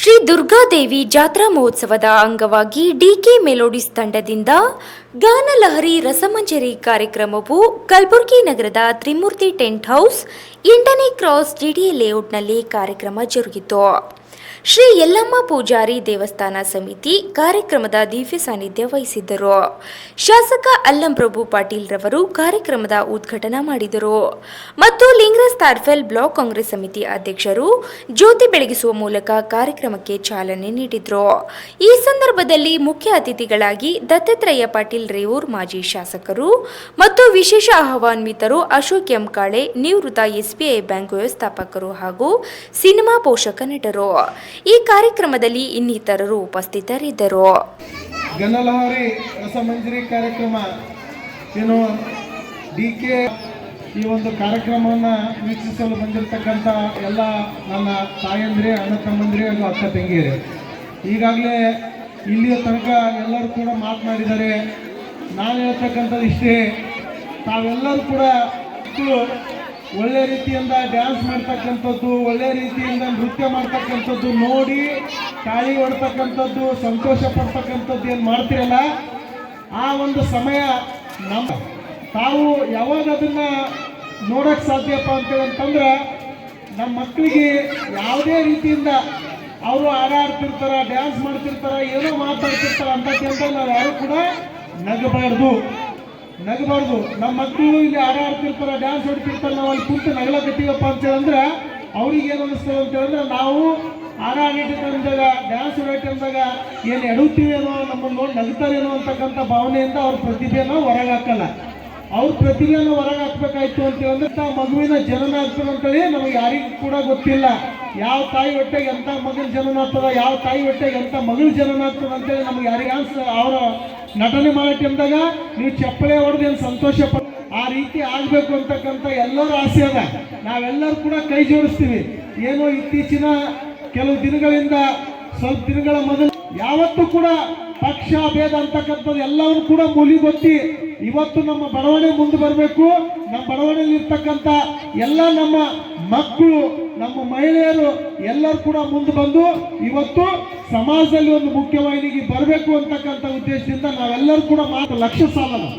ಶ್ರೀ ದುರ್ಗಾದೇವಿ ಜಾತ್ರಾ ಮಹೋತ್ಸವದ ಅಂಗವಾಗಿ ಡಿಕೆ ಮೆಲೋಡಿಸ್ ತಂಡದಿಂದ ಗಾನಲಹರಿ ರಸಮಂಜರಿ ಕಾರ್ಯಕ್ರಮವು ಕಲಬುರಗಿ ನಗರದ ತ್ರಿಮೂರ್ತಿ ಟೆಂಟ್ ಹೌಸ್ 8ನೇ ಕ್ರಾಸ್ ಜಿಡಿಎ ಲೇಔಟ್ನಲ್ಲಿ ಕಾರ್ಯಕ್ರಮ ಜರುಗಿತು. ಶ್ರೀ ಯಲ್ಲಮ್ಮ ಪೂಜಾರಿ ದೇವಸ್ಥಾನ ಸಮಿತಿ ಕಾರ್ಯಕ್ರಮದ ದಿವ್ಯ ಸಾನ್ನಿಧ್ಯ ವಹಿಸಿದ್ದರು. ಶಾಸಕ ಅಲ್ಲಂಪ್ರಭು ಪಾಟೀಲ್ ರವರು ಕಾರ್ಯಕ್ರಮದ ಉದ್ಘಾಟನಾ ಮಾಡಿದರು ಮತ್ತು ಲಿಂಗರಾಜ್ ತಾರ್ಫೆಲ್ ಬ್ಲಾಕ್ ಕಾಂಗ್ರೆಸ್ ಸಮಿತಿ ಅಧ್ಯಕ್ಷರು ಜ್ಯೋತಿ ಬೆಳಗಿಸುವ ಮೂಲಕ ಕಾರ್ಯಕ್ರಮಕ್ಕೆ ಚಾಲನೆ ನೀಡಿದರು. ಈ ಸಂದರ್ಭದಲ್ಲಿ ಮುಖ್ಯ ಅತಿಥಿಗಳಾಗಿ ದತ್ತಾತ್ರೇಯ ಪಾಟೀಲ್ ರೇವೂರ್ ಮಾಜಿ ಶಾಸಕರು ಮತ್ತು ವಿಶೇಷ ಆಹ್ವಾನಿತರು ಅಶೋಕ್ ಎಂ ಕಾಳೆ, ನಿವೃತ್ತ ಎಸ್ಬಿಐ ಬ್ಯಾಂಕ್ ವ್ಯವಸ್ಥಾಪಕರು ಹಾಗೂ ಸಿನಿಮಾ ಪೋಷಕ ನಟರು ಈ ಕಾರ್ಯಕ್ರಮದಲ್ಲಿ ಇನ್ನಿತರರು ಉಪಸ್ಥಿತರಿದ್ದರು. ಗಾನಲಹರಿ ರಸಮಂಜರಿ ಕಾರ್ಯಕ್ರಮ ಏನು ಡಿಕೆ ಈ ಒಂದು ಕಾರ್ಯಕ್ರಮವನ್ನು ವೀಕ್ಷಿಸಲು ಬಂದಿರತಕ್ಕಂಥ ಎಲ್ಲ ನನ್ನ ತಾಯಂದಿರೇ, ಅಣ್ಣ ತಮ್ಮಂದಿರೇ ಹಾಗೂ ಅಕ್ಕ ತಂಗಿಯರೇ, ಈಗಾಗಲೇ ಇಲ್ಲಿಯ ತನಕ ಎಲ್ಲರೂ ಕೂಡ ಮಾತನಾಡಿದ್ದಾರೆ. ನಾನು ಹೇಳ್ತಕ್ಕಂಥದ್ದು ಇಷ್ಟೇ, ತಾವೆಲ್ಲರೂ ಕೂಡ ಒಳ್ಳೆ ರೀತಿಯಿಂದ ಡ್ಯಾನ್ಸ್ ಮಾಡ್ತಕ್ಕಂಥದ್ದು, ಒಳ್ಳೆ ರೀತಿಯಿಂದ ನೃತ್ಯ ಮಾಡ್ತಕ್ಕಂಥದ್ದು ನೋಡಿ ತಾಳಿ ಹೊಡ್ತಕ್ಕಂಥದ್ದು, ಸಂತೋಷ ಪಡ್ತಕ್ಕಂಥದ್ದು ಏನು ಮಾಡ್ತೀರಲ್ಲ, ಆ ಒಂದು ಸಮಯ ನಮ್ಮ ತಾವು ಯಾವಾಗ ಅದನ್ನು ನೋಡೋಕ್ಕೆ ಸಾಧ್ಯಪ್ಪ ಅಂತಂದ್ರೆ ನಮ್ಮ ಮಕ್ಕಳಿಗೆ ಯಾವುದೇ ರೀತಿಯಿಂದ ಅವರು ಆಡ್ತಿರ್ತಾರೆ, ಡ್ಯಾನ್ಸ್ ಮಾಡ್ತಿರ್ತಾರೆ, ಏನೋ ಮಾತಾಡ್ತಿರ್ತಾರೆ ಅಂತ ನಾವು ಯಾರು ಕೂಡ ನಗಬಾರ್ದು. ನಮ್ಮ ಮಕ್ಕಳು ಇಲ್ಲಿ ಆಡ್ತಿರ್ತಾರೆ, ಡ್ಯಾನ್ಸ್ ಹೊಡ್ತಿರ್ತಾರೆ, ನಾವು ಅಲ್ಲಿ ಕುಂತು ನಗಲಕತ್ತೀವಪ್ಪ ಅಂತೇಳಂದ್ರೆ ಅವ್ರಿಗೆ ಏನು ಅನ್ನಿಸ್ತದೆ ಅಂತೇಳಿದ್ರೆ ನಾವು ಆಡಿದಾಗ ಡ್ಯಾನ್ಸ್ ಹೊಡೋಟಂದಾಗ ಏನು ಎಡುತ್ತೀವೇನೋ, ನಮ್ಮನ್ನು ನೋಡಿ ನಗ್ತಾರೇನೋ ಅಂತಕ್ಕಂಥ ಭಾವನೆಯಿಂದ ಅವ್ರ ಪ್ರತಿಭೆಯನ್ನು ಹೊರಗೆ ಹಾಕಲ್ಲ. ಅವ್ರ ಪ್ರತಿಭೆಯನ್ನು ಹೊರಗೆ ಹಾಕ್ಬೇಕಾಯ್ತು ಅಂತೇಳಿದ್ರೆ ಮಗುವಿನ ಜನನ ಆಗ್ತದೆ ಅಂತೇಳಿ ನಮಗೆ ಯಾರಿಗೂ ಕೂಡ ಗೊತ್ತಿಲ್ಲ. ಯಾವ ತಾಯಿ ಹೊಟ್ಟೆಗೆ ಎಂಥ ಮಗನ ಜನನ ಆಗ್ತದ, ಯಾವ ತಾಯಿ ಹೊಟ್ಟೆಗೆ ಎಂಥ ಮಗಳ ಜನನ ಆಗ್ತದೆ ಅಂತೇಳಿ ನಮ್ಗೆ ಯಾರಿಗೆ ಅವರ ನಟನೆ ಮಾಡೋ ಟೈಮ್ದಾಗ ನೀವು ಚಪ್ಪಳೆ ಹೊಡೆದು ಏನು ಸಂತೋಷ ಪಡ, ಆ ರೀತಿ ಆಗಬೇಕು ಅಂತಕ್ಕಂಥ ಎಲ್ಲರ ಆಸೆ ಅದ. ನಾವೆಲ್ಲರೂ ಕೂಡ ಕೈ ಜೋಡಿಸ್ತೀವಿ. ಏನೋ ಇತ್ತೀಚಿನ ಕೆಲವು ದಿನಗಳಿಂದ ಸ್ವಲ್ಪ ದಿನಗಳ ಮೊದಲು ಯಾವತ್ತೂ ಕೂಡ ಪಕ್ಷ ಭೇದ ಅಂತಕ್ಕಂಥದ್ದು ಎಲ್ಲವನ್ನು ಕೂಡ ಮೂಲಿಗೊತ್ತಿ ಇವತ್ತು ನಮ್ಮ ಬಡವಣೆ ಮುಂದೆ ಬರಬೇಕು. ನಮ್ಮ ಬಡವಣೆಯಲ್ಲಿ ಇರ್ತಕ್ಕಂಥ ಎಲ್ಲ ನಮ್ಮ ಮಕ್ಕಳು, ನಮ್ಮ ಮಹಿಳೆಯರು ಎಲ್ಲರೂ ಕೂಡ ಮುಂದೆ ಬಂದು ಇವತ್ತು ಸಮಾಜದಲ್ಲಿ ಒಂದು ಮುಖ್ಯವಾಹಿನಿಗೆ ಬರಬೇಕು ಅಂತಕ್ಕಂಥ ಉದ್ದೇಶದಿಂದ ನಾವೆಲ್ಲರೂ ಕೂಡ ಲಕ್ಷ್ಯ ಸಾಲಲ್ಲ.